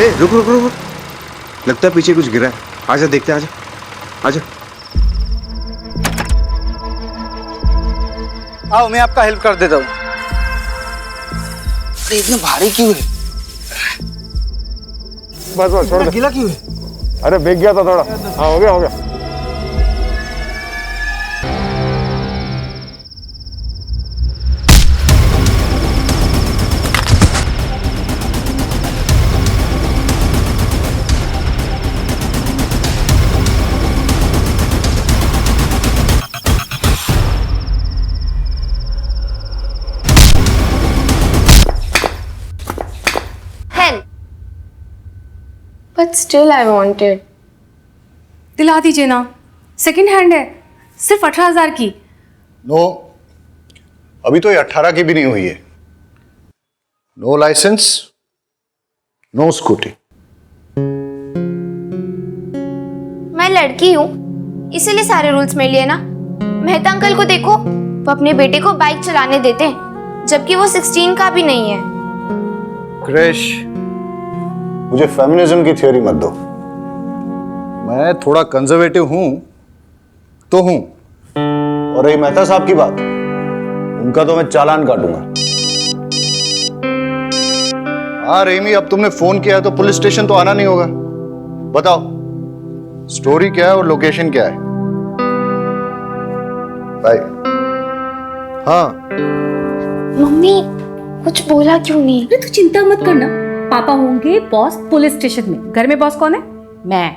ए रुक रुक रुक रुक। लगता है पीछे कुछ गिरा है। आजा देखते हैं, आजा आजा। आओ मैं आपका हेल्प कर देता हूँ। इतना भारी क्यों है? बस बस छोड़ दे। गीला क्यों है? अरे भीग गया था थोड़ा। हाँ हो गया हो गया। But still I wanted. दिला दीजिए ना, सेकंड हैंड है, सिर्फ 18,000 की। नो, अभी तो ये 18 की भी नहीं हुई है। No licence, no scooty. मैं लड़की हूँ, इसीलिए सारे रूल्स मेरे लिए ना। मेहता अंकल को देखो, वो अपने बेटे को बाइक चलाने देते हैं, जबकि वो 16 का भी नहीं है। क्रिश, मुझे फेमिनिज्म की थ्योरी मत दो। मैं थोड़ा कंजर्वेटिव हूं तो हूं, और रही मेहता साहब की बात, उनका तो मैं चालान काटूंगा। हाँ रेमी, अब तुमने फोन किया है तो पुलिस स्टेशन तो आना नहीं होगा। बताओ स्टोरी क्या है और लोकेशन क्या है? बाय। हाँ मम्मी कुछ बोला क्यों नहीं? अरे तू चिंता मत करना, पापा होंगे बॉस पुलिस स्टेशन में। घर में बॉस कौन है? मैं।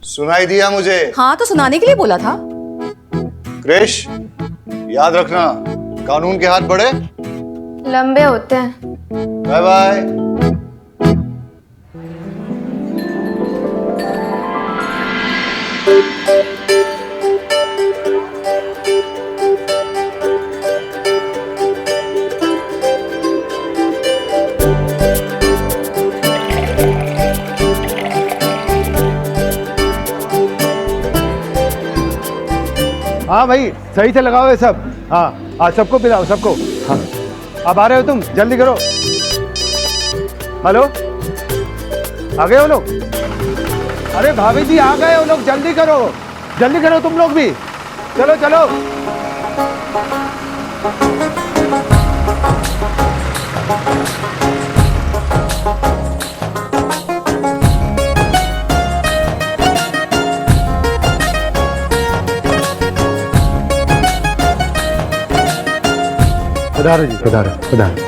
सुनाई दिया मुझे। हाँ तो सुनाने के लिए बोला था। क्रिश, याद रखना कानून के हाथ बड़े लंबे होते हैं। Bye bye. हाँ भाई सही से लगाओ ये सब। हाँ हाँ सबको पिलाओ सबको। हाँ अब आ रहे हो तुम, जल्दी करो। हेलो, आ गए हो लोग? अरे भाभी जी आ गए हो लोग, जल्दी करो तुम लोग भी। चलो चलो। पधारो जी, पधारो पधारो।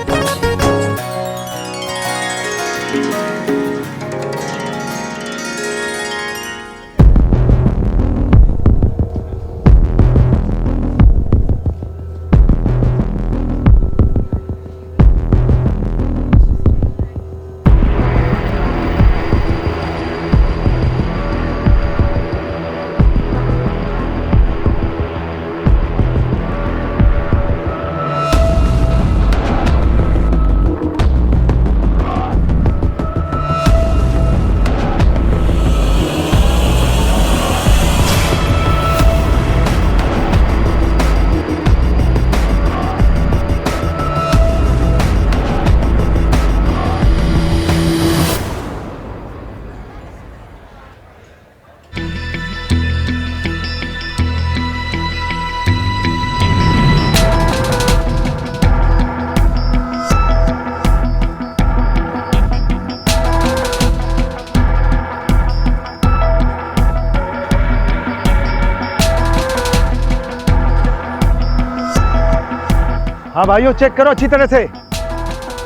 हाँ भाइयों चेक करो अच्छी तरह से,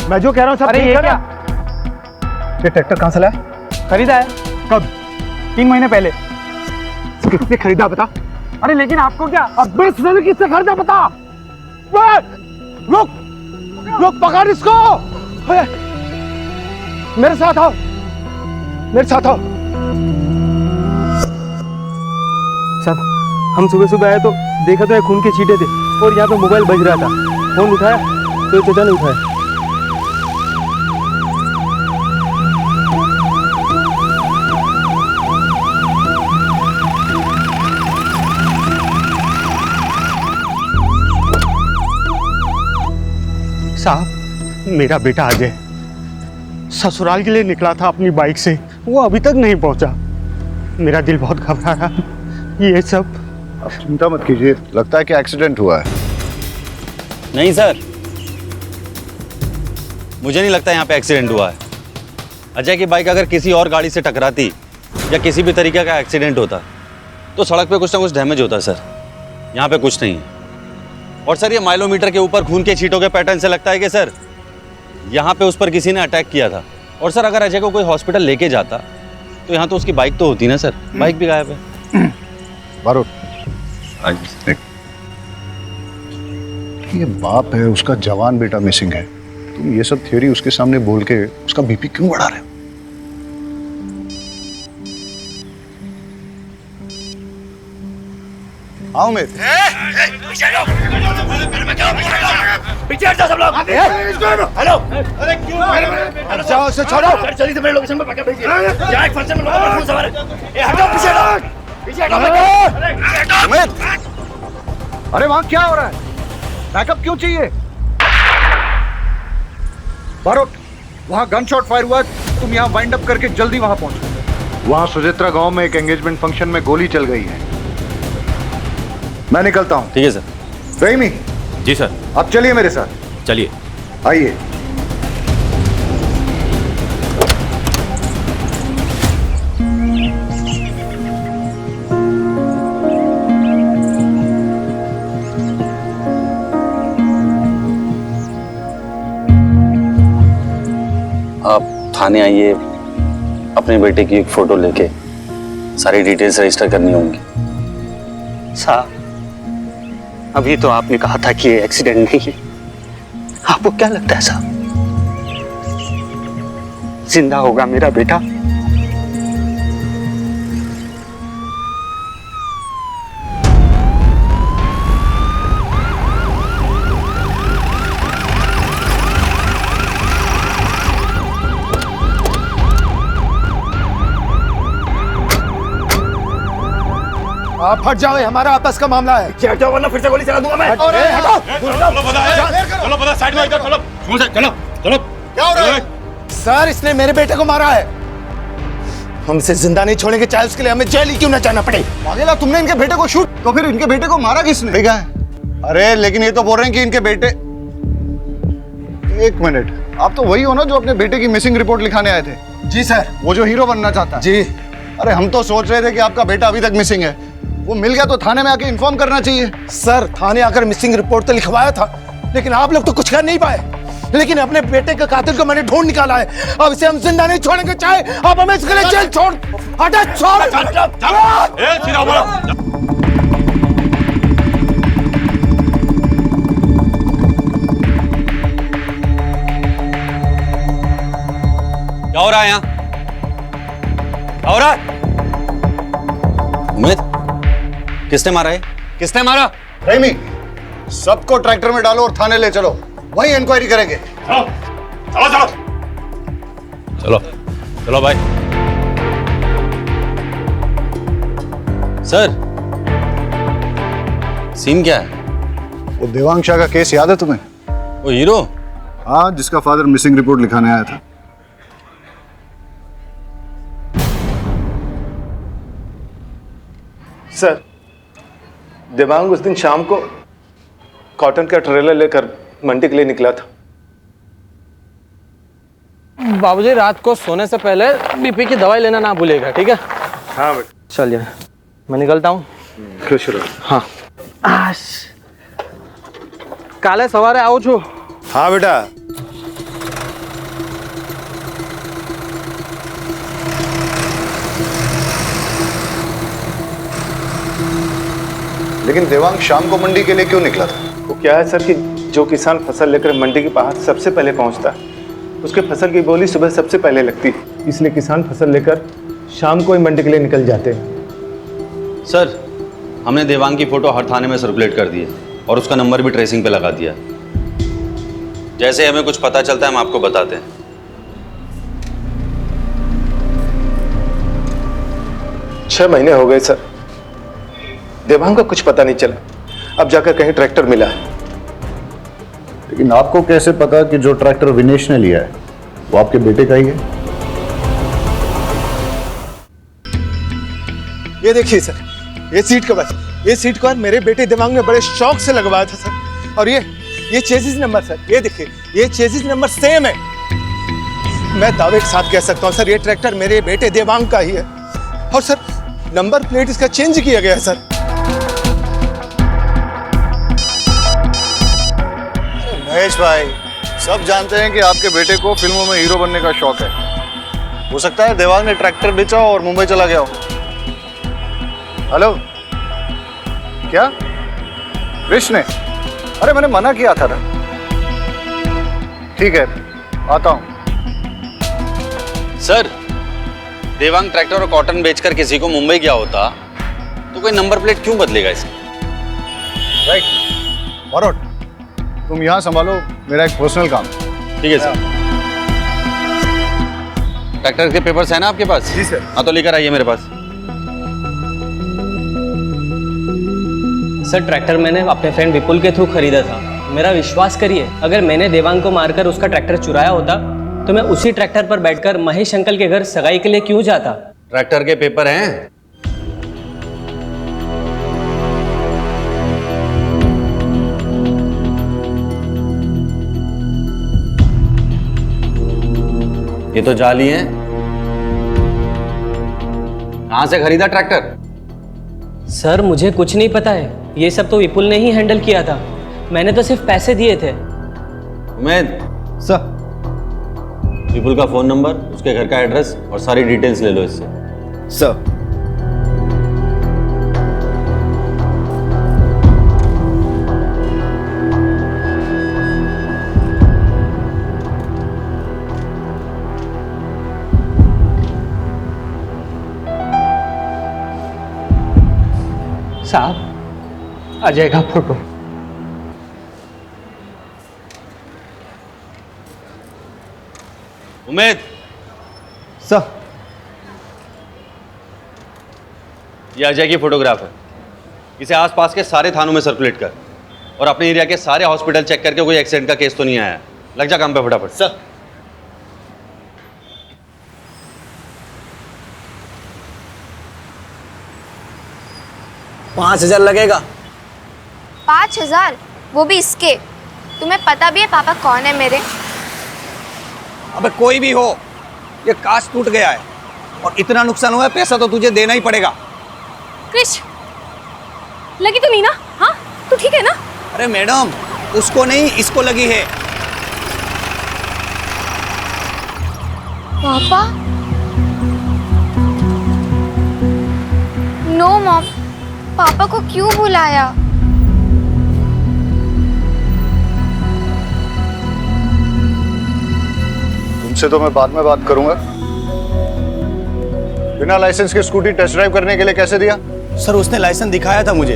मैं जो कह रहा हूँ सब। अरे ये क्या? ये ट्रैक्टर कहाँ से लाया? खरीदा है। कब? 3 महीने पहले। किसने खरीदा बता? अरे लेकिन आपको क्या? अब किससे खरीदा बता? रुक रुक, पकड़ इसको। मेरे साथ आओ, मेरे साथ आओ। साहब हम सुबह सुबह आए तो देखा तो ये खून के छींटे थे और यहाँ पे मोबाइल बज रहा था। फोन उठाया तो चाचा ने उठाया। साहब मेरा बेटा अजय ससुराल के लिए निकला था अपनी बाइक से, वो अभी तक नहीं पहुंचा। मेरा दिल बहुत घबरा रहा। ये सब आप चिंता मत कीजिए, लगता है कि एक्सीडेंट हुआ है। नहीं सर, मुझे नहीं लगता यहाँ पे एक्सीडेंट हुआ है। अजय की बाइक अगर किसी और गाड़ी से टकराती या किसी भी तरीके का एक्सीडेंट होता तो सड़क पे कुछ ना कुछ डैमेज होता सर। यहाँ पे कुछ नहीं है। और सर ये माइलोमीटर के ऊपर खून के छींटों के पैटर्न से लगता है कि सर यहाँ पे उस पर किसी ने अटैक किया था। और सर अगर अजय को कोई हॉस्पिटल लेके जाता तो यहाँ तो उसकी बाइक तो होती ना सर, बाइक भी गायब है। बारूद, ये बाप है, उसका जवान बेटा मिसिंग है, तुम ये सब थ्योरी उसके सामने बोल के उसका बीपी क्यों बढ़ा रहे हो? आओ मेरे जाओ उसे छोड़ो। अरे वहां क्या हो रहा है? बैकअप क्यों चाहिए? बारूद, वहां गन शॉट फायर हुआ, तुम यहाँ वाइंड अप करके जल्दी वहां पहुंचो। वहां सुजित्रा गांव में एक एंगेजमेंट फंक्शन में गोली चल गई है। मैं निकलता हूं। ठीक है सर। रहीमी, जी सर। आप चलिए मेरे साथ। चलिए। आइए। आप थाने आइए, अपने बेटे की एक फोटो लेके सारी डिटेल्स रजिस्टर करनी होंगी। साहब, अभी तो आपने कहा था कि ये एक्सीडेंट नहीं है। आपको क्या लगता है साहब, जिंदा होगा मेरा बेटा? आप हट जाओ, ये हमारा आपस का मामला है। हट जाओ वरना फिर से गोली चला दूंगा मैं। अरे हटो। क्या हो रहा है? सर, इसने मेरे बेटे को मारा है। हम इसे जिंदा नहीं छोड़ेंगे, चाहे उसके लिए हमें जेल ही क्यों न जाना पड़े। अगेला, तुमने इनके बेटे को शूट, तो फिर इनके बेटे को मारा किसने? ठीक है। अरे लेकिन ये तो बोल रहे हैं कि इनके बेटे। एक मिनट, आप तो वही हो ना जो अपने बेटे की मिसिंग रिपोर्ट लिखाने आए थे? जी सर। वो जो हीरो बनना चाहता है? जी। अरे हम तो सोच रहे थे कि आपका बेटा अभी तक मिसिंग है, वो मिल गया तो थाने में आके इन्फॉर्म करना चाहिए। सर, थाने आकर मिसिंग रिपोर्ट तो लिखवाया था, लेकिन आप लोग तो कुछ कर नहीं पाए। लेकिन अपने बेटे के कातिल को मैंने ढूंढ निकाला है। अब इसे हम जिंदा नहीं छोड़ेंगे, चाहे आप हमें इसके लिए जेल छोड़। हटा, छोड़। क्या हो रहा है यहाँ? क्या हो रहा है? उमेद, किसने मारा है? किसने मारा? रहीमी, सबको ट्रैक्टर में डालो और थाने ले चलो, वहीं इंक्वायरी करेंगे। चलो चलो भाई। सर, सीन क्या है? वो देवांग शाह का केस याद है तुम्हें? वो हीरो? हाँ, जिसका फादर मिसिंग रिपोर्ट लिखाने आया था। सर, देवांग उस दिन शाम को कॉटन का ट्रेलर लेकर मंडी के लिए निकला था। बाबूजी, रात को सोने से पहले बीपी की दवाई लेना ना भूलेगा, ठीक है? हाँ बेटा। चलिए, मैं निकलता हूँ। खुश रहो। हाँ। काले सवारे आओ छो। हाँ बेटा। लेकिन देवांग शाम को मंडी के लिए क्यों निकला था? वो क्या है सर कि जो किसान फसल लेकर मंडी के बाहर सबसे पहले पहुंचता है, उसके फसल की बोली सुबह सबसे पहले लगती है, इसलिए किसान फसल लेकर शाम को ही मंडी के लिए निकल जाते हैं। सर, हमने देवांग की फोटो हर थाने में सर्कुलेट कर दी है और उसका नंबर भी ट्रेसिंग पे लगा दिया। जैसे हमें कुछ पता चलता है हम आपको बताते हैं। छह महीने हो गए सर, देवांग का कुछ पता नहीं चला। अब जाकर कहीं ट्रैक्टर मिला है। लेकिन आपको कैसे पता कि जो ट्रैक्टर विनेश ने लिया है वो आपके बेटे का ही है। ये देखिए सर, ये सीट कवर, ये सीट कवर मेरे बेटे दिमाग में बड़े शौक से लगवाया था सर। और ये चेसिस नंबर सर, ये देखिए, ये चेसिस नंबर सेम है। मैं दावे के साथ कह सकता हूँ सर, ये ट्रैक्टर मेरे बेटे देवांग का ही है। और सर नंबर प्लेट इसका चेंज किया गया है सर। महेश भाई, सब जानते हैं कि आपके बेटे को फिल्मों में हीरो बनने का शौक है। हो सकता है देवांग ने ट्रैक्टर बेचा और मुंबई चला गया हो। हेलो, क्या कृष्ण ने? अरे मैंने मना किया था ना। ठीक है, आता हूं। सर, देवांग ट्रैक्टर और कॉटन बेचकर किसी को मुंबई गया होता तो कोई नंबर प्लेट क्यों बदलेगा इसकी? राइट। बरोट, तुम यहां संभालो, मेरा एक पर्सनल काम। ठीक है सर। ट्रैक्टर के पेपर्स है ना आपके पास? जी सर। हाँ तो लेकर आइए मेरे पास। सर ट्रैक्टर मैंने अपने फ्रेंड विपुल के थ्रू खरीदा था। मेरा विश्वास करिए, अगर मैंने देवांग को मारकर उसका ट्रैक्टर चुराया होता तो मैं उसी ट्रैक्टर पर बैठकर महेश अंकल के घर सगाई के लिए क्यों जाता? ट्रैक्टर के पेपर हैं? ये तो जाली हैं। कहां से खरीदा ट्रैक्टर? सर मुझे कुछ नहीं पता है, ये सब तो विपुल ने ही हैंडल किया था। मैंने तो सिर्फ पैसे दिए थे। उमेद सर। विपुल का फोन नंबर, उसके घर का एड्रेस और सारी डिटेल्स ले लो इससे। सर। साहब, अजय का फोटो। उमेद। सर। ये अजय की फोटोग्राफ है। इसे आसपास के सारे थानों में सर्कुलेट कर और अपने एरिया के सारे हॉस्पिटल चेक करके कोई एक्सीडेंट का केस तो नहीं आया। लग जा काम पे फटाफट। सर। $5,000 लगेगा। 5,000? वो भी इसके? तुम्हें पता भी है पापा कौन है मेरे? अबे कोई भी हो, ये कांच टूट गया है और इतना नुकसान हुआ है, पैसा तो तुझे देना ही पड़ेगा। क्रिश, लगी तो नहीं ना? हाँ, तू ठीक है ना? अरे मैडम, उसको नहीं, इसको लगी है। पापा? नो मॉम, पापा को क्यों बुलाया? तुमसे तो मैं बाद में बात करूंगा। बिना लाइसेंस के स्कूटी टेस्ट ड्राइव करने के लिए कैसे दिया? सर उसने लाइसेंस दिखाया था मुझे।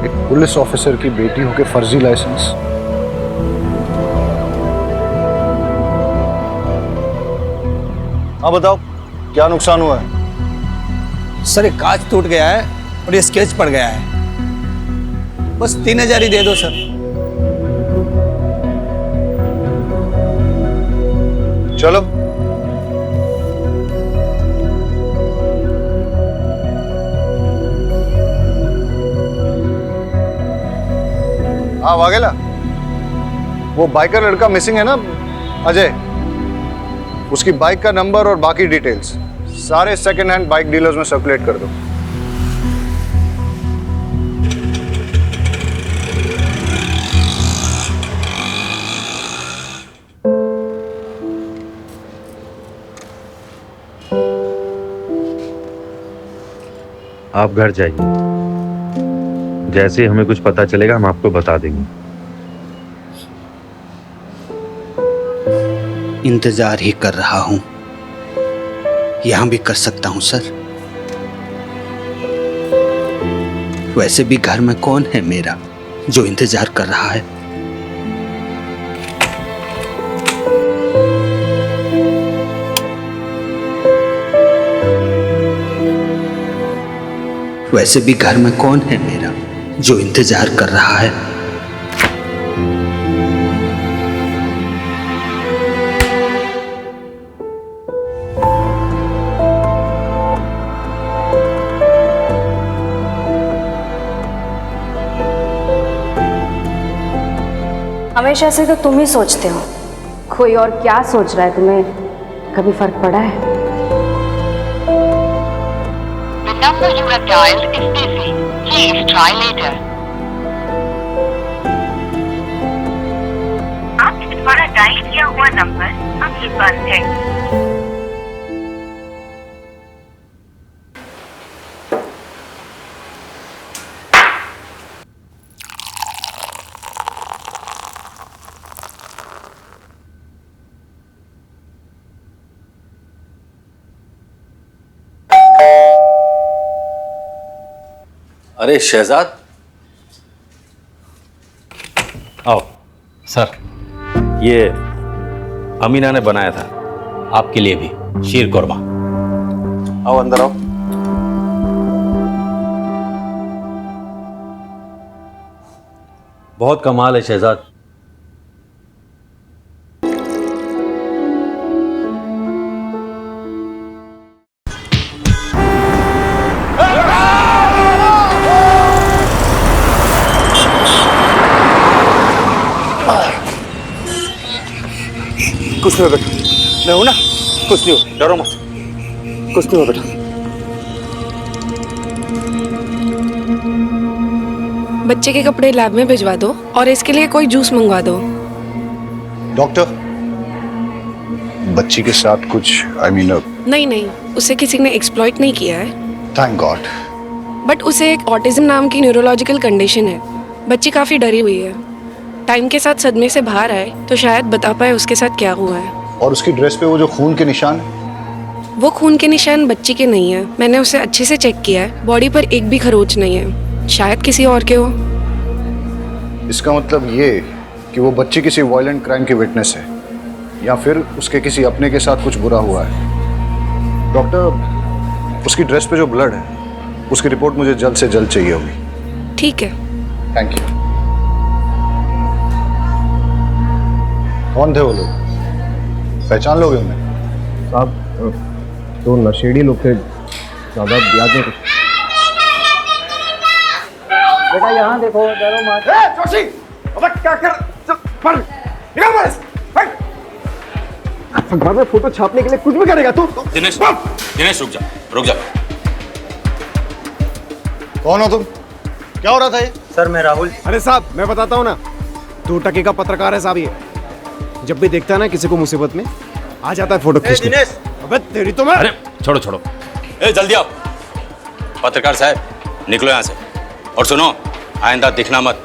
एक पुलिस ऑफिसर की बेटी होकर फर्जी लाइसेंस। हाँ बताओ, क्या नुकसान हुआ है? सर एक कांच टूट गया है और ये स्केच पड़ गया है। बस 3,000 ही दे दो सर। चलो। हाँ वाघेला, वो बाइकर लड़का मिसिंग है ना, अजय, उसकी बाइक का नंबर और बाकी डिटेल्स सारे सेकंड हैंड बाइक डीलर्स में सर्कुलेट कर दो। आप घर जाइए, जैसे ही हमें कुछ पता चलेगा हम आपको बता देंगे। इंतजार ही कर रहा हूं, यहां भी कर सकता हूं सर। वैसे भी घर में कौन है मेरा जो इंतजार कर रहा है? वैसे भी घर में कौन है मेरा जो इंतजार कर रहा है? हमेशा से तो तुम ही सोचते हो, कोई और क्या सोच रहा है तुम्हें कभी फर्क पड़ा है? The number you have dialed is busy. Please try later. आपके द्वारा डायल किया हुआ नंबर अभी बंद है। अरे शहजाद, आओ। सर, ये अमीना ने बनाया था आपके लिए भी शीर कोरमा। आओ अंदर आओ। बहुत कमाल है शहजाद। कुछ नहीं हो बेटा, मैं हूं ना, कुछ नहीं हो, डरो मत, कुछ नहीं हो बेटा। बच्चे के कपड़े लैब में भिजवा दो और इसके लिए कोई जूस मंगवा दो। डॉक्टर, बच्ची के साथ कुछ नहीं नहीं, उसे किसी ने एक्सप्लॉइट नहीं किया है। Thank God. बट उसे एक ऑटिज्म नाम की न्यूरोलॉजिकल कंडीशन है। बच्ची काफी डरी हुई है। टाइम के साथ सदमे से बाहर आए तो शायद बता पाए उसके साथ क्या हुआ है। और उसकी ड्रेस पे वो जो खून के निशान है? वो खून के निशान बच्ची के नहीं है। मैंने उसे अच्छे से चेक किया है। बॉडी पर एक भी खरोच नहीं है। शायद किसी और के हो। इसका मतलब ये कि वो बच्ची किसी वायलेंट क्राइम की विटनेस है या फिर उसके किसी अपने के साथ कुछ बुरा हुआ है। डॉक्टर, उसकी ड्रेस पे जो ब्लड है उसकी रिपोर्ट मुझे जल्द से जल्द चाहिए होगी। ठीक है। Thank you. कौन थे वो लोग? पहचान लोगे उन्हें? साहब, तो नशेड़ी लोग थे, ज़्यादा याद नहीं कुछ। बेटा यहाँ देखो, डरो मत। जोशी, अबे क्या कर? चल, पढ़, निकल बाहर से, हट। अखबार में फोटो छापने के लिए कुछ भी करेगा तू? दिनेश, दिनेश रुक जा, रुक जा। कौन हो तुम? क्या हो रहा था ये? सर, मैं राहुल। अरे साहब, मैं बताता हूँ ना, 2 टके का पत्रकार है साहब ये। जब भी देखता है ना किसी को मुसीबत में, आ जाता है फोटो खींचने। दिनेश, अबे तेरी तो मैं। अरे छोड़ो छोड़ो, ए जल्दी आओ। पत्रकार साहब, निकलो यहाँ से। और सुनो, आइंदा दिखना मत।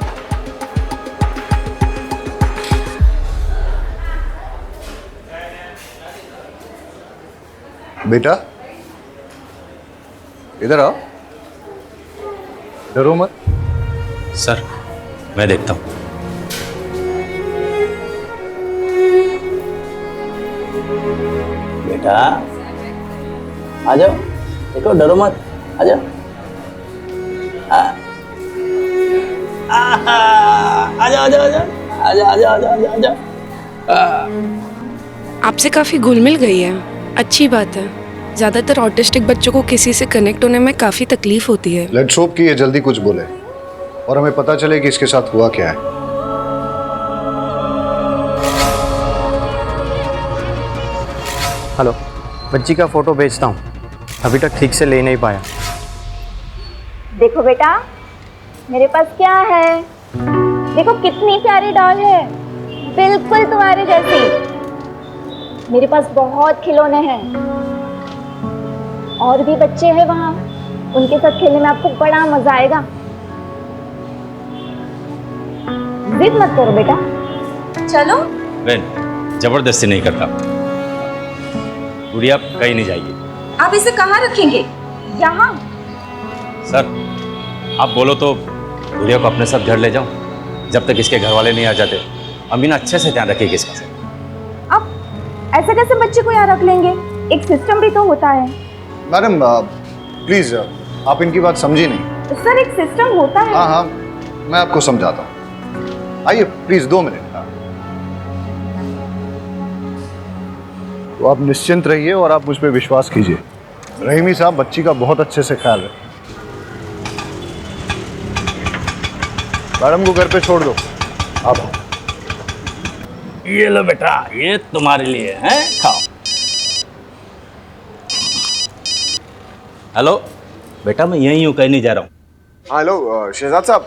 बेटा इधर आओ, डरो मत। सर, मैं देखता हूँ। बेटा आ जाओ, देखो डरो मत, आ जाओ। आ जाओ, आ जाओ, आ जाओ, आ जाओ, आ जाओ, आ जाओ, आ जाओ। आपसे काफी घुल मिल गई है, अच्छी बात है। ज्यादातर ऑटिस्टिक बच्चों को किसी से कनेक्ट होने में काफी तकलीफ होती है। लेट्स होप कि ये जल्दी कुछ बोले और हमें पता चले कि इसके साथ हुआ क्या है। हेलो, बच्ची का फोटो भेजता हूँ, अभी तक ठीक से ले नहीं पाया। देखो बेटा, मेरे पास क्या है, देखो कितनी प्यारी डॉल है, बिल्कुल तुम्हारे जैसी। मेरे पास बहुत खिलौने हैं और भी बच्चे हैं वहाँ, उनके साथ खेलने में आपको बड़ा मजा आएगा। जिद मत करो बेटा, चलो। बहन, जबरदस्ती नहीं करता। गुड़िया कहीं नहीं जाएगी। आप इसे कहाँ रखेंगे? यहाँ। सर, आप बोलो तो गुड़िया को अपने साथ घर ले जाऊं, जब तक इसके घर वाले नहीं आ जाते। अमीना अच्छे से ध्यान रखेगी इसका। अब ऐसे कैसे बच्चे को यहाँ रख लेंगे? एक सिस्टम भी तो होता है। मैडम प्लीज आप इनकी बात समझी नहीं। सर एक सिस्टम होता है। हाँ हाँ, मैं आपको समझाता हूँ। आइए प्लीज 2 मिनट। हाँ। तो आप निश्चिंत रहिए और आप मुझ पर विश्वास कीजिए। रहीमी साहब बच्ची का बहुत अच्छे से ख्याल रखें। मैडम को घर पे छोड़ दो। आप ये लो बेटा, ये तुम्हारे लिए है, खाओ। हेलो बेटा, मैं यहीं हूँ, कहीं नहीं जा रहा हूँ। हेलो शहजाद साहब,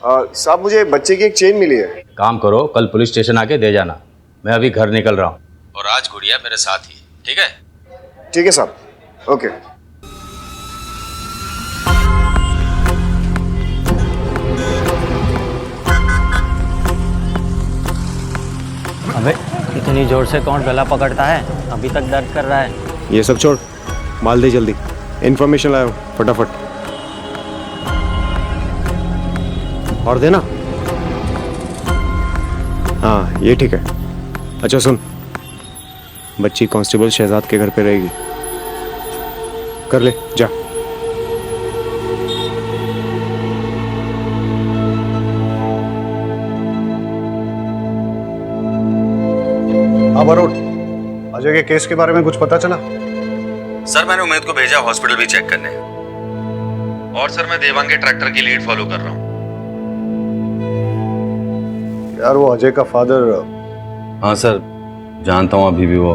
साहब मुझे बच्चे की एक चेन मिली है। काम करो, कल पुलिस स्टेशन आके दे जाना। मैं अभी घर निकल रहा हूँ और आज गुड़िया मेरे साथ ही, ठीक है? ठीक है साहब, ओके। अबे इतनी जोर से कौन गला पकड़ता है? अभी तक दर्द कर रहा है। ये सब छोड़, माल दे जल्दी। इन्फॉर्मेशन लाओ फटाफट। और देना। हाँ ये ठीक है। अच्छा सुन, बच्ची कांस्टेबल शहजाद के घर पे रहेगी। कर ले, जा। हाँ वरुण, अजय के केस के बारे में कुछ पता चला? सर मैंने उमेद को भेजा हॉस्पिटल भी चेक करने, और सर मैं देवांग के ट्रैक्टर की लीड फॉलो कर रहा हूँ। यार वो अजय का फादर। हाँ सर, जानता हूँ अभी भी वो।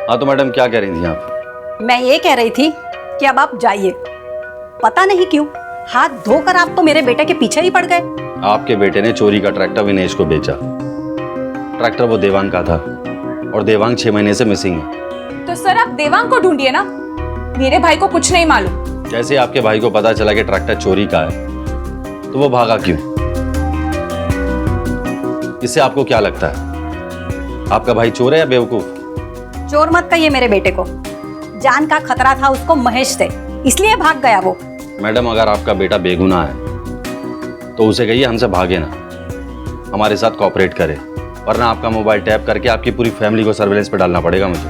हाँ तो मैडम क्या कह रही थी आप? मैं ये कह रही थी कि अब आप जाइए। पता नहीं क्यों हाथ धोकर आप तो मेरे बेटे के पीछे ही पड़ गए। आपके बेटे ने चोरी का ट्रैक्टर विनेश को बेचा। ट्रैक्टर वो देवांग का था और देवांग 6 महीने से मिसिंग है। तो सर आप देवांग को ढूंढिए ना, मेरे भाई को कुछ नहीं मालूम। जैसे आपके भाई को पता चला कि ट्रैक्टर चोरी का है तो वो भागा क्यों? इससे आपको क्या लगता है, आपका भाई चोर है या बेवकूफ? चोर मत कहिए मेरे बेटे को। जान का खतरा था उसको महेश से, इसलिए भाग गया वो। मैडम अगर आपका बेटा बेगुनाह है तो उसे कहिए हमसे भागे ना, हमारे साथ कोऑपरेट करे, वरना आपका मोबाइल टैप करके आपकी पूरी फैमिली को सर्विलेंस पे डालना पड़ेगा मुझे।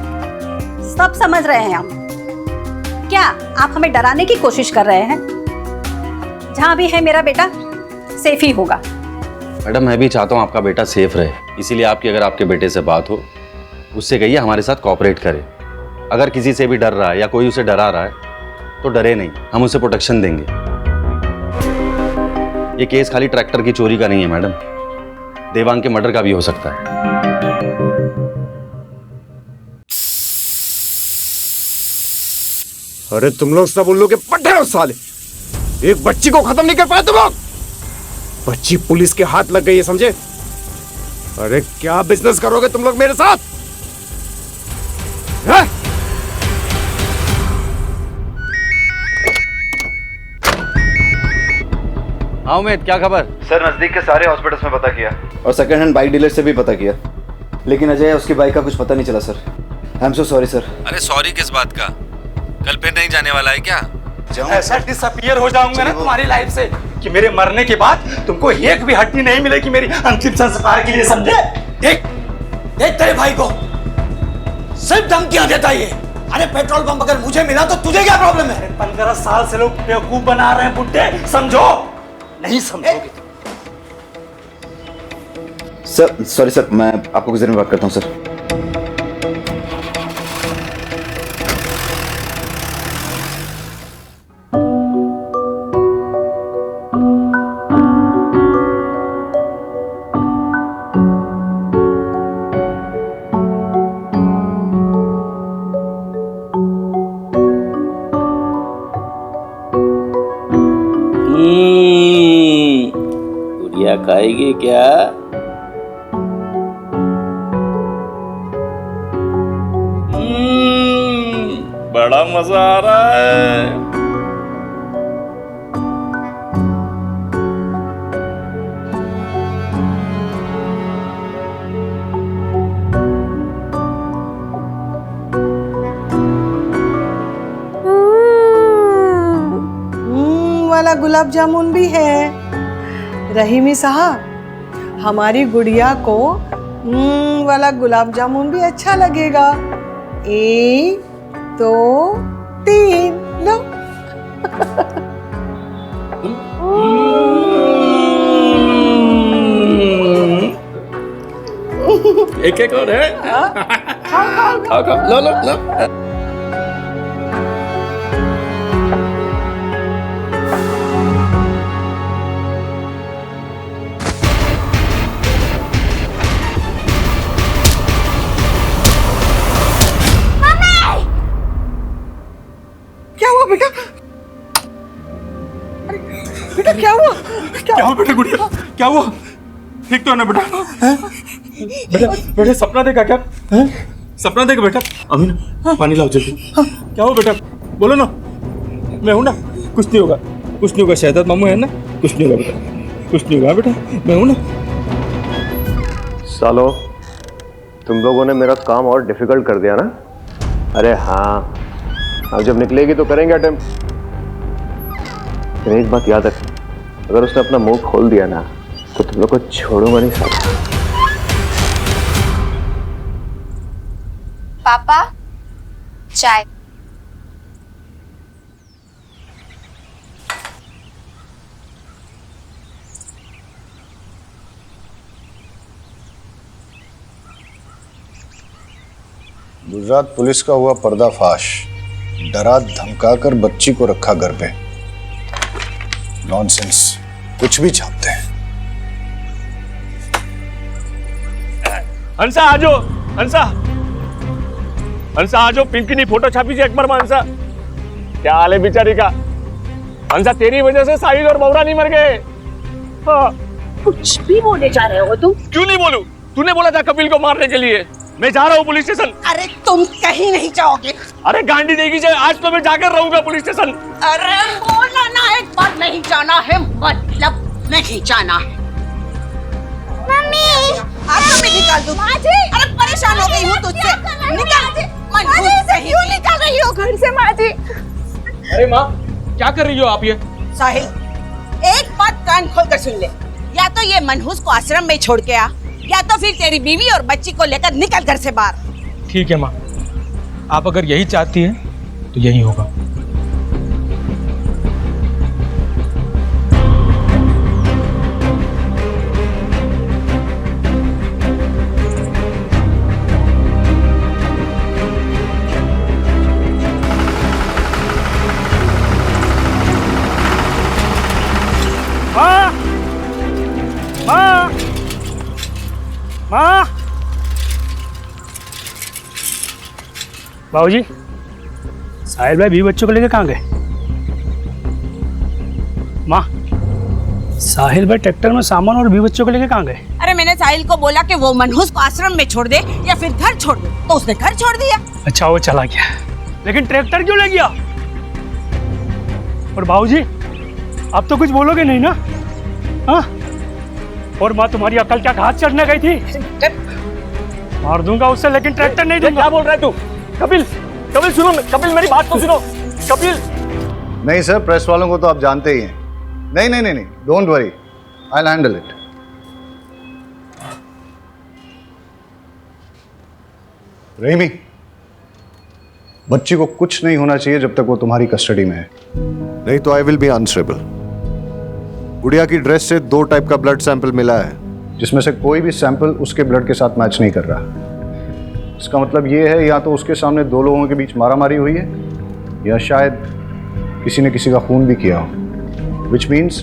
सब समझ रहे हैं हम। क्या आप हमें डराने की कोशिश कर रहे हैं? जहां भी है मेरा बेटा सेफ ही होगा। मैडम मैं भी चाहता हूँ आपका बेटा सेफ रहे, इसीलिए आपकी अगर आपके बेटे से बात हो उससे कहिए हमारे साथ कोऑपरेट करे। अगर किसी से भी डर रहा है या कोई उसे डरा रहा है तो डरे नहीं, हम उसे प्रोटेक्शन देंगे। ये केस खाली ट्रैक्टर की चोरी का नहीं है मैडम, देवांग के मर्डर का भी हो सकता है। अरे तुम लोग सब उल्लू के पट्टे हो साले। एक बच्ची को खत्म नहीं कर पाए तुम लोग। बच्ची पुलिस के हाथ लग गई है, समझे? अरे क्या बिजनेस करोगे तुम लोग मेरे साथ? है? हाँ उमेद, क्या खबर? सर नजदीक के सारे हॉस्पिटल्स में पता किया और सेकंड हैंड बाइक डीलर से भी पता किया, लेकिन अजय उसकी बाइक का कुछ पता नहीं चला sir. I am so sorry sir. अरे सॉरी किस बात का? कल फिर नहीं जाने वाला है क्या? ऐसा डिसअपीयर हो जाऊंगा ना तुम्हारी लाइफ से कि मेरे मरने के बाद तुमको एक भी हड्डी नहीं मिलेगी मेरी अंतिम संस्कार के लिए, समझे? देख देख तेरे भाई को सिर्फ धमकियां देता ये। अरे पेट्रोल पंप अगर मुझे मिला तो तुझे क्या प्रॉब्लम है? 15 साल से लोग बेवकूफ बना रहे हैं बुड्ढे, समझो? नहीं समझोगे सर। सॉरी सर, मैं आपको कुछ देर में बात करता हूँ सर। गुड़िया खाएगी क्या? बड़ा मजा आ रहा है। वाला गुलाब जामुन भी है। रहीमी साहब, हमारी गुड़िया को वाला गुलाब जामुन भी अच्छा लगेगा। 1 2 3 लो। एक एक और है। खाओ खाओ, लो लो लो। क्या हुआ बेटा? बेटा क्या हुआ? क्या हुआ बेटा गुड़िया? क्या हुआ? ठीक तो है ना बेटा? बेटा बेटा सपना देखा क्या? सपना देखा बेटा? अमीन पानी लाओ जल्दी। क्या हुआ बेटा? बोलो ना। मैं हूं ना, कुछ नहीं होगा, कुछ नहीं होगा। शहजाद मामू है ना, कुछ नहीं होगा बेटा, कुछ नहीं होगा बेटा, मैं हूं ना। सालो, तुम लोगों ने मेरा काम और डिफिकल्ट कर दिया ना? अरे हाँ, अब जब निकलेगी तो करेंगे अटेम्प्ट। लेकिन एक बात याद रख, अगर उसने अपना मुंह खोल दिया ना तो तुम लोग को छोड़ूंगा नहीं साला। पापा चाय। गुजरात पुलिस का हुआ पर्दाफाश। डरा धमकाकर बच्ची को रखा घर पे। नॉनसेंस, कुछ भी छापते हैं। हंसा आजो, हंसा हंसा आजो, पिंकी ने फोटो छापी थी अकबर में। हंसा क्या हाल है बेचारी का? हंसा तेरी वजह से साहिल और बौरा नहीं मर गए। हाँ। कुछ भी बोले जा रहे हो तुम? क्यों नहीं बोलूं? तूने बोला था कपिल को मारने के लिए। मैं जा रहा हूँ पुलिस स्टेशन। अरे तुम कहीं नहीं जाओगे। अरे गांडी देगी जाए, आज तो मैं जाकर रहूंगा पुलिस स्टेशन। अरे बोला ना एक बार, नहीं जाना है मतलब नहीं जाना है। मम्मी आपको मैं निकाल दूं। माँ जी, अरे परेशान हो गई हूँ तुझसे। निकाल। क्यों निकाल रही हो घर से माँ जी? अरे माँ क्या कर रही हो आप ये? साहिल, एक बात कान खोलकर सुन ले। या तो ये मनहूस को आश्रम में छोड़ के आ, या तो फिर तेरी बीवी और बच्ची को लेकर निकल घर से बाहर। ठीक है माँ, आप अगर यही चाहती हैं तो यही होगा। माँ, माँ, माँ। बाबूजी, साहिल भाई भी बच्चों को लेकर कहाँ गए? माँ, साहिल भाई ट्रैक्टर में सामान और भी बच्चों को लेकर कहाँ गए? अरे मैंने साहिल को बोला कि वो मनहूस को आश्रम में छोड़ दे या फिर घर छोड़ दे, तो उसने घर छोड़ दिया। अच्छा वो चला गया, लेकिन ट्रैक्टर क्यों ले गया? और बाबूजी, आप तो कुछ बोलोगे नहीं ना? हाँ? और माँ तुम्हारी अकल क्या घास चढ़ने गई थी? मार दूंगा उससे, लेकिन ट्रैक्टर नहीं दूंगा। क्या बोल रहा है तू? कपिल, कपिल सुनो, कपिल मेरी बात तो सुनो। कपिल। नहीं सर, प्रेस वालों को तो आप जानते ही हैं। नहीं नहीं नहीं नहीं, don't worry, I will handle it. Rahimi, बच्ची को कुछ नहीं होना चाहिए जब तक वो तुम्हारी कस्टडी में है, नहीं तो आई विल बी आंसरेबल। गुड़िया की ड्रेस से 2 टाइप का ब्लड सैंपल मिला है, जिसमें से कोई भी सैंपल उसके ब्लड के साथ मैच नहीं कर रहा। इसका मतलब ये है या तो उसके सामने 2 लोगों के बीच मारामारी हुई है, या शायद किसी ने किसी का खून भी किया हो, विच मीन्स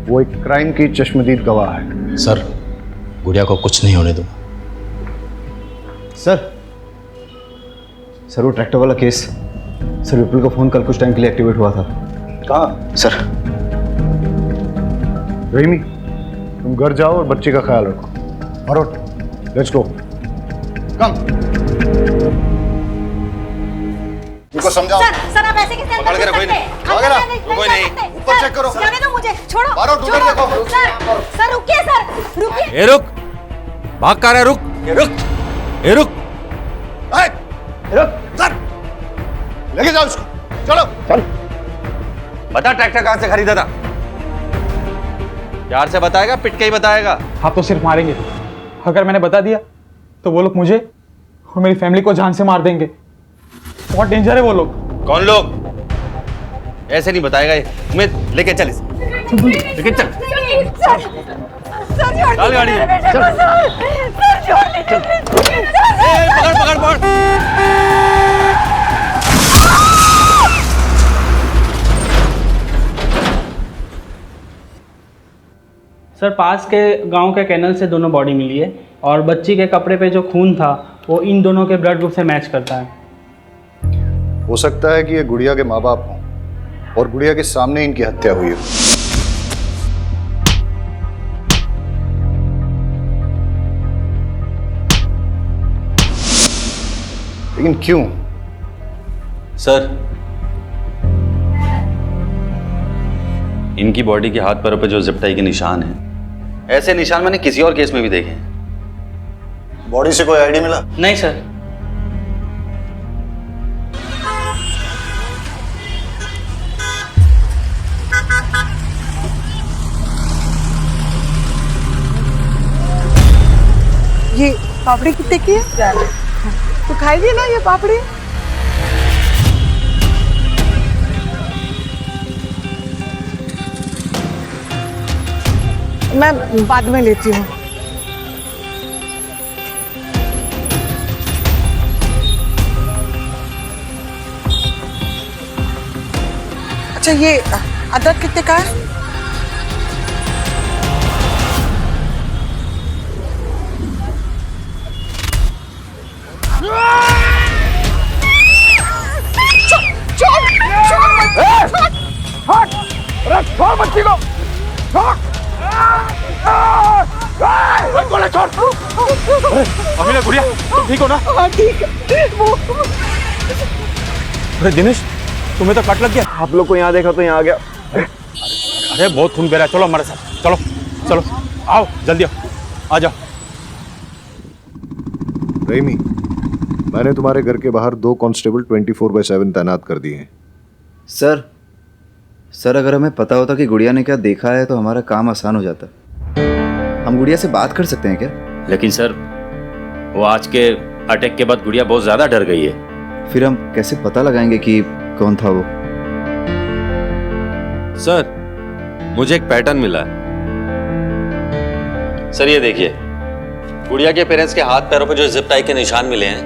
वो एक क्राइम की चश्मदीद गवाह है। सर, गुड़िया को कुछ नहीं होने दो। सर वो ट्रैक्टर वाला केस, सर विपुल का फोन कल कुछ टाइम के लिए एक्टिवेट हुआ था। कहाँ? सर रहीमी, तुम घर जाओ और बच्चे का ख्याल रखो। Marot, let's go. कम। इनको समझाओ। सर आप ऐसे कैसे पकड़ के रखो इन्हें। वगैरह कोई नहीं, ऊपर चेक करो। जाने दो मुझे, छोड़ो। मारो, उधर देखो। सर रुकिए, सर रुकिए। ए रुक, भाग कर रहा है, रुक, रुक, ए रुक, रुक, सर लेके जाओ इसको, चलो चल। बता ट्रैक्टर कहां से खरीदा था? प्यार से बताएगा, पिट के ही बताएगा? आप तो सिर्फ मारेंगे, अगर मैंने बता दिया तो वो लोग मुझे और मेरी फैमिली को जान से मार देंगे। बहुत डेंजर है वो लोग। कौन लोग? ऐसे नहीं बताएगा ये। उमेद लेके चल इसे। लेके चल। चल गाड़ी में। चल। पकड़ पकड़ पकड़। सर पास के गांव के कैनल से दोनों बॉडी मिली है और बच्ची के कपड़े पे जो खून था वो इन दोनों के ब्लड ग्रुप से मैच करता है। हो सकता है कि ये गुड़िया के माँ बाप हों और गुड़िया के सामने इनकी हत्या हुई हो। लेकिन क्यों? सर, इनकी बॉडी के हाथ पैरों पे जो जिप टाई के निशान हैं, ऐसे निशान मैंने किसी और केस में भी देखे हैं। बॉडी से कोई आईडी मिला? नहीं सर। ये पापड़ी कितने की है? तो खाएगी ना ये पापड़ी? मैं बाद में लेती हूँ। अच्छा ये अदरक कितने का है? छोड़ बच्ची को, छोड़। अमीना गुड़िया, तुम ठीक हो ना? हाँ ठीक है। अरे दिनेश, तुम्हें तो कट लग गया। आप लोग को यहाँ देखा तो यहाँ आ गया। अरे बहुत खून बह रहा है, चलो हमारे साथ। चलो चलो आओ, जल्दी आओ, आ जाओ। रहीमी, मैंने तुम्हारे घर के बाहर 2 कांस्टेबल 24/7 तैनात कर दिए हैं। सर अगर हमें पता होता कि गुड़िया ने क्या देखा है तो हमारा काम आसान हो जाता। हम गुड़िया से बात कर सकते हैं क्या? लेकिन सर, वो आज के अटैक के बाद गुड़िया बहुत ज्यादा डर गई है। फिर हम कैसे पता लगाएंगे कि कौन था वो? सर, मुझे एक पैटर्न मिला है। सर ये देखिए, गुड़िया के पेरेंट्स के हाथ पैरों पे जो जिप टाई के निशान मिले हैं,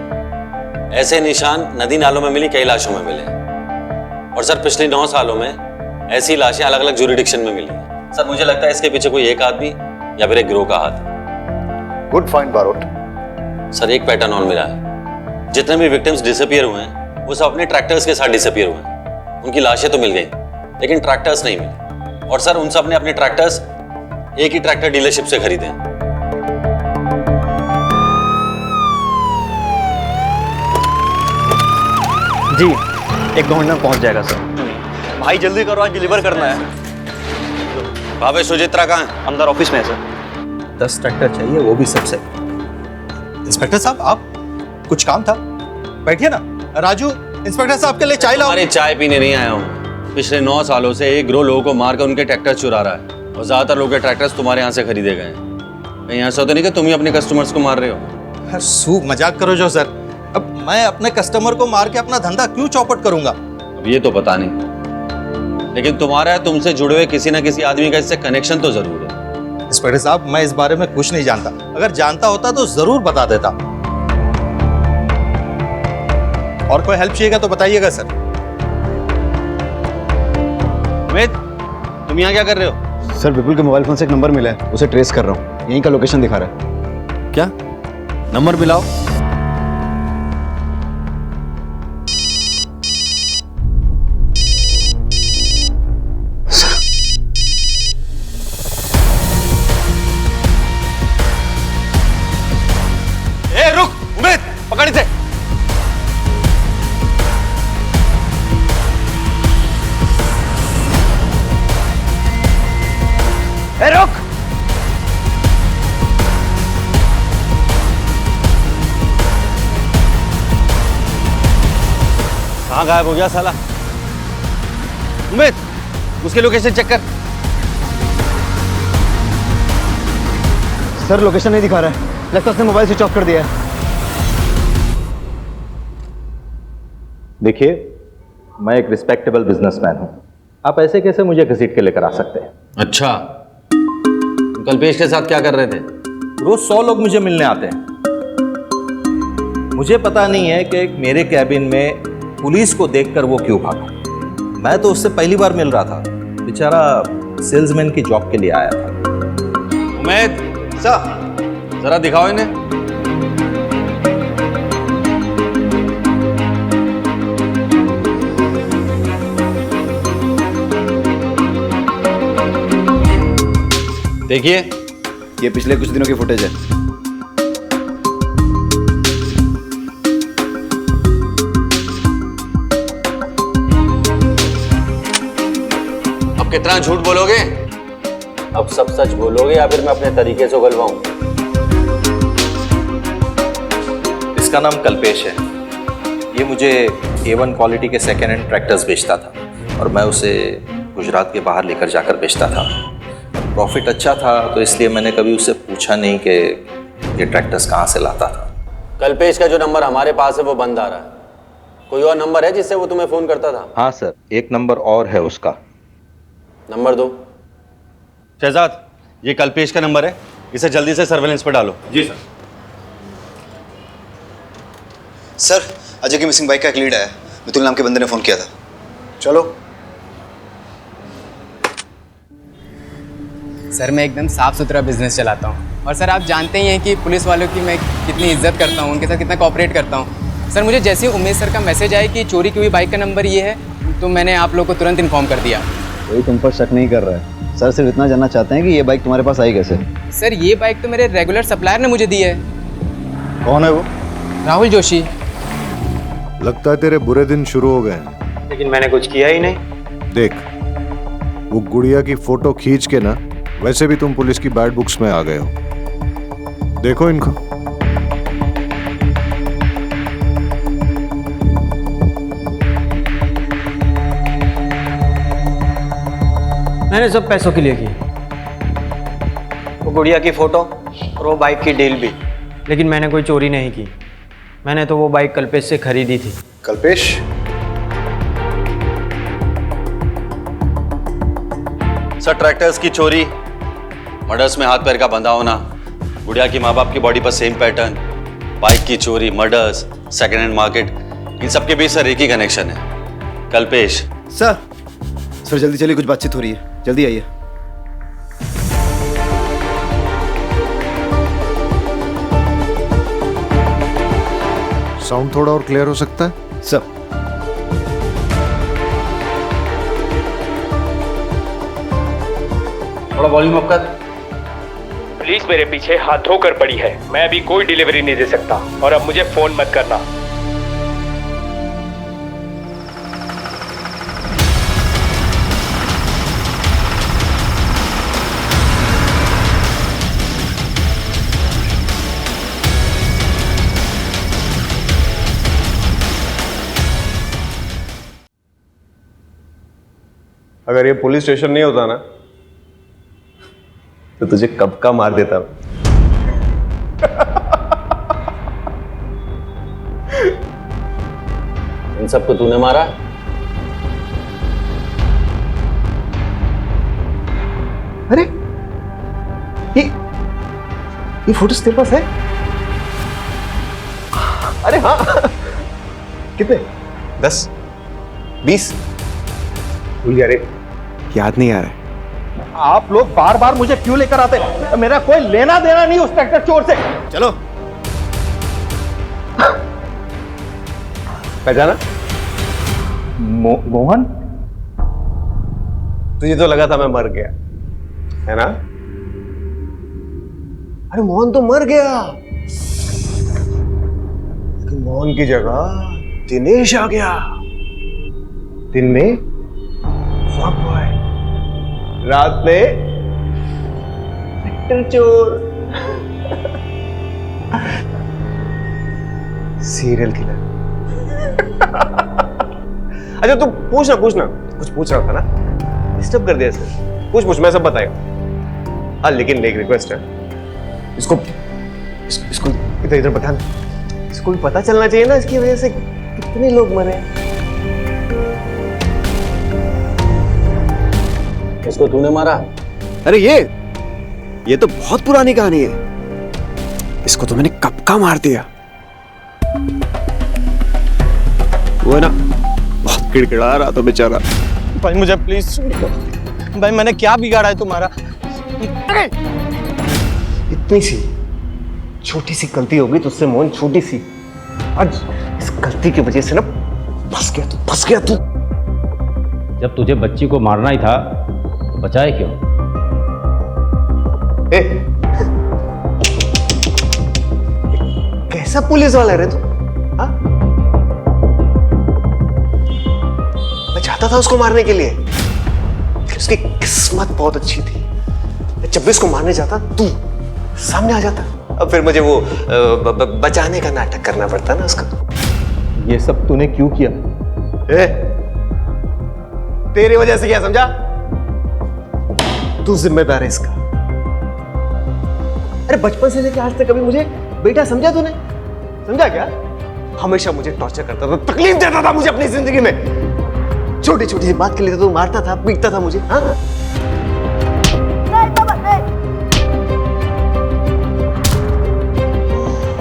ऐसे निशान नदी नालों में मिली कई लाशों में मिले हैं। और सर पिछले 9 सालों में ऐसी लाशें अलग अलग ज्यूरिडिक्शन में मिली हैं। सर मुझे लगता है इसके पीछे कोई एक आदमी या फिर एक गिरोह का हाथ है। Good find Barot. सर एक पैटर्न और मिला है। जितने भी विक्टिम्स डिसअपियर हुए हैं वो सब अपने ट्रैक्टर्स के साथ डिसअपियर हुए हैं। उनकी लाशें तो मिल गई लेकिन ट्रैक्टर्स नहीं मिले। और सर उन सब ने अपने ट्रैक्टर्स एक ही ट्रैक्टर डीलरशिप से खरीदे हैं। जी 1-2 मिनट में पहुंच जाएगा सर। भाई जल्दी करो, आज डिलीवर करना है। भावे सुचित्रा कहाँ है? अंदर ऑफिस में है सर। 10 ट्रैक्टर चाहिए, वो भी सबसे। इंस्पेक्टर साहब, आप कुछ काम था? बैठिए ना। राजू, इंस्पेक्टर साहब के लिए चाय लाओ। अरे चाय पीने नहीं आया हूँ। पिछले 9 सालों से एक गिरोह लोगों को मारकर उनके ट्रैक्टर चुरा रहा है और ज्यादातर लोगों के ट्रैक्टर्स तुम्हारे यहाँ से खरीदे गए हैं। कहीं ऐसा तो नहीं कि तुम ही अपने कस्टमर्स को मार रहे हो? सूप मजाक करो जो सर। अब मैं अपने कस्टमर को मार के अपना धंधा क्यों चौपट करूंगा? अब ये तो पता नहीं, लेकिन तुम्हारा तुमसे जुड़े हुए किसी ना किसी आदमी का इससे कनेक्शन तो जरूर है। इंस्पेक्टर साहब, मैं इस बारे में कुछ नहीं जानता। अगर जानता होता तो जरूर बता देता। और कोई हेल्प चाहिएगा तो बताइएगा सर। अमित, तुम यहाँ क्या कर रहे हो? सर विपुल के मोबाइल फोन से एक नंबर मिला है, उसे ट्रेस कर रहा हूँ। यहीं का लोकेशन दिखा रहा है। क्या नंबर मिलाओ? पकड़ इसे। रुक। कहाँ गायब हो गया साला? उमेद, उसकी लोकेशन चेक कर। सर लोकेशन नहीं दिखा रहा है। लगता है उसने मोबाइल स्विच ऑफ कर दिया है। देखिए, मैं एक रिस्पेक्टेबल बिजनेसमैन हूं। आप ऐसे कैसे मुझे घसीट के लेकर आ सकते हैं? अच्छा, कल्पेश के साथ क्या कर रहे थे? रोज 100 लोग मुझे मिलने आते हैं। मुझे पता नहीं है कि मेरे कैबिन में पुलिस को देखकर वो क्यों भागा। मैं तो उससे पहली बार मिल रहा था, बेचारा सेल्समैन की जॉब के लिए आया था। उमेद सर, जरा दिखाओ इन्हें। देखिए, ये पिछले कुछ दिनों की फुटेज है। अब कितना झूठ बोलोगे? अब सब सच बोलोगे या फिर मैं अपने तरीके से उगलवाऊं? इसका नाम कल्पेश है। ये मुझे A1 क्वालिटी के सेकेंड हैंड ट्रैक्टर्स बेचता था और मैं उसे गुजरात के बाहर लेकर जाकर बेचता था। प्रॉफिट अच्छा था तो इसलिए मैंने कभी उससे पूछा नहीं कि ये ट्रैक्टर्स कहाँ से लाता था। कल्पेश का जो नंबर हमारे पास है वो बंद आ रहा है। कोई और नंबर है जिससे वो तुम्हें फोन करता था? हाँ सर, एक नंबर और है उसका। नंबर दो। शहजाद, ये कल्पेश का नंबर है, इसे जल्दी से सर्वेलेंस पर डालो। जी सर। सर, अजय की मिसिंग बाइक का एक लीड आया। मितुल नाम के बंदे ने फोन किया था। चलो। सर, मैं एकदम साफ सुथरा बिजनेस चलाता हूँ और सर आप जानते ही हैं कि पुलिस वालों की मैं कितनी इज्जत करता हूँ, उनके साथ कितना कोऑपरेट करता हूँ। सर, मुझे जैसे ही उमेश सर का मैसेज आया कि चोरी की हुई बाइक का नंबर ये है तो मैंने आप लोग को तुरंत इन्फॉर्म कर दिया। कोई तुम पर शक नहीं कर रहा है। सर सिर्फ इतना जानना चाहते हैं कि ये बाइक तुम्हारे पास आई कैसे? सर, ये बाइक तो मेरे रेगुलर सप्लायर ने मुझे दी है। कौन है वो? राहुल जोशी। लगता है तेरे बुरे दिन शुरू हो गए हैं। लेकिन मैंने कुछ किया ही नहीं। देख, वो गुड़िया की फोटो खींच के ना, वैसे भी तुम पुलिस की बैड बुक्स में आ गए हो। देखो इनको। मैंने सब पैसों के लिए की, वो गुड़िया की फोटो और वो बाइक की डील भी। लेकिन मैंने कोई चोरी नहीं की। मैंने तो वो बाइक कल्पेश से खरीदी थी। कल्पेश? सर, ट्रैक्टर्स की चोरी, मर्डर्स में हाथ पैर का बंधा होना, गुड़िया की माँ बाप की बॉडी पर सेम पैटर्न, बाइक की चोरी, मर्डर्स, सेकेंड हैंड मार्केट, इन सबके बीच सर एक ही कनेक्शन है, कल्पेश। सर जल्दी चलिए, कुछ बातचीत हो रही है। जल्दी आइए। साउंड थोड़ा और क्लियर हो सकता है? सर, थोड़ा वॉल्यूम अप कर। पुलिस मेरे पीछे हाथ धोकर पड़ी है। मैं अभी कोई डिलीवरी नहीं दे सकता और अब मुझे फोन मत करना। अगर ये पुलिस स्टेशन नहीं होता ना तो तुझे कब का मार देता। इन सबको तूने मारा? अरे ये फोटोज तेरे पास है? अरे हाँ। कितने? 10 20? भूल गया रे। याद नहीं आ रहा। आप लोग बार बार मुझे क्यों लेकर आते हैं? मेरा कोई लेना देना नहीं उस ट्रैक्टर चोर से। चलो। पहचाना? मोहन? तुझे तो लगा था मैं मर गया, है ना? अरे मोहन तो मर गया, लेकिन मोहन की जगह दिनेश आ गया। दिन में फॉग बॉय, रात में ट्रैक्टर चोर, सीरियल किलर। अच्छा तू पूछना कुछ पूछ रहा था ना, डिस्टर्ब कर दिया सर। पूछ मैं सब बताएगा। हाँ लेकिन एक रिक्वेस्ट है, इसको इसको इधर इधर बैठा ना, इसको भी पता चलना चाहिए ना इसकी वजह से कितने लोग मरे हैं। इसको तूने मारा? अरे ये तो बहुत पुरानी कहानी है। इसको तो मैंने कब का मार दिया। वो है ना, बहुत किड़किड़ा रहा था बेचारा। भाई मुझे प्लीज छोड़ दो। भाई मैंने क्या बिगाड़ा है तुम्हारा? इतनी सी छोटी सी गलती हो गई तुझसे मोहन, छोटी सी। आज इस गलती की वजह से ना फंस गया तू। जब तुझे बच्ची को मारना ही था तो बचाए क्यों? कैसा पुलिस वाला है तू? हाँ? मैं चाहता था उसको मारने के लिए, उसकी किस्मत बहुत अच्छी थी। जब भी उसको मारने जाता तू सामने आ जाता, अब फिर मुझे वो बचाने का नाटक करना पड़ता ना उसका। ये सब तूने क्यों किया? तेरी वजह से क्या समझा? तू जिम्मेदार है इसका। अरे बचपन से लेकर आज तक कभी मुझे बेटा समझा तूने? समझा क्या? हमेशा मुझे टॉर्चर करता था, तकलीफ देता था मुझे अपनी जिंदगी में। छोटी छोटी सी बात के लिए तो तू मारता था, पीटता था मुझे। हाँ?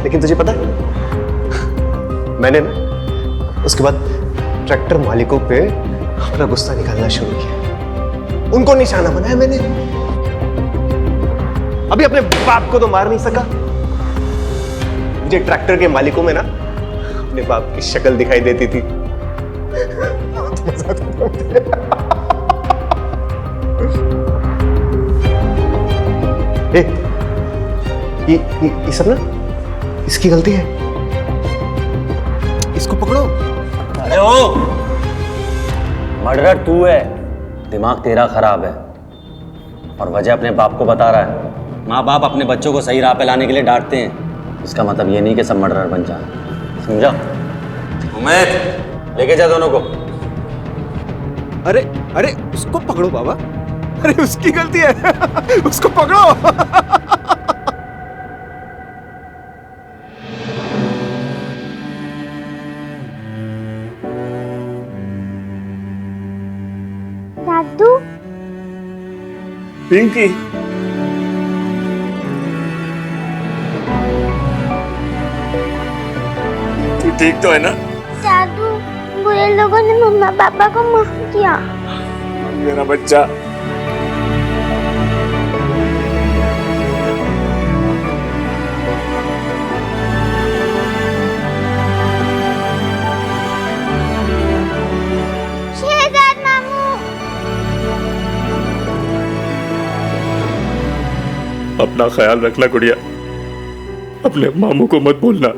लेकिन तुझे पता है, मैंने ना उसके बाद ट्रैक्टर मालिकों पे अपना गुस्सा निकालना शुरू किया। उनको निशाना बनाया मैंने। अभी अपने बाप को तो मार नहीं सका, मुझे ट्रैक्टर के मालिकों में ना अपने बाप की शक्ल दिखाई देती थी। मजा आता ये सब ना इसकी गलती है। इसको पकड़ो। अरे ओ, मर्डरर तू है, दिमाग तेरा खराब है और वजह अपने बाप को बता रहा है। माँ बाप अपने बच्चों को सही राह पे लाने के लिए डांटते हैं, इसका मतलब ये नहीं कि सब मर्डरर बन जाए। समझा? उमेद, लेके जा दोनों को। अरे उसको पकड़ो बाबा। अरे उसकी गलती है। उसको पकड़ो। दादू, पिंकी, तू ठीक तो है ना? दादू, बुरे लोगों ने मम्मा पापा को मार दिया। मेरा बच्चा। शहजाद मामू। अपना ख्याल रखना गुड़िया, अपने मामू को मत भूलना।